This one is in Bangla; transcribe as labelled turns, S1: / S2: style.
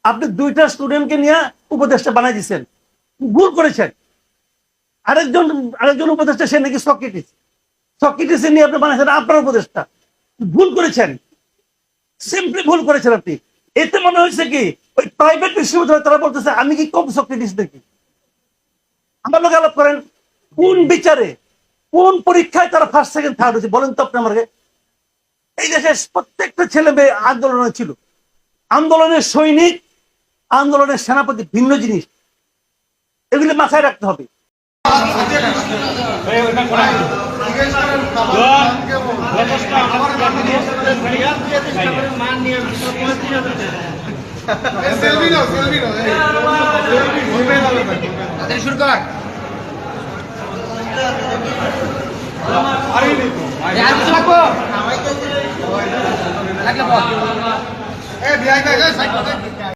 S1: আপনি দুইটা স্টুডেন্টকে নিয়ে উপদেষ্টা বানাই দিচ্ছেন, ভুল করেছেন। আরেকজন উপদেষ্টা সে নাকি সক্রেটিস নিয়ে আপনি বানাইছেন আপনার উপদেষ্টা, ভুল করেছেন, সিম্পলি ভুল করেছেন আপনি। এতে মনে হয়েছে কি ওই প্রাইভেট বিশ্ববিদ্যালয় তারা বলতেছে আমি কি কম সক্রেটিস দেখি। আমার লোক আলাপ করেন, কোন বিচারে কোন পরীক্ষায় তারা ফার্স্ট সেকেন্ড থার্ড হয়েছে বলেন তো আপনি আমাকে। এই দেশে প্রত্যেকটা ছেলে মেয়ে আন্দোলনে ছিল। আন্দোলনের সৈনিক, আন্দোলনের সেনাপতি ভিন্ন জিনিস, এগুলি মাথায় রাখতে হবে।
S2: শুরু কর লাগলে বল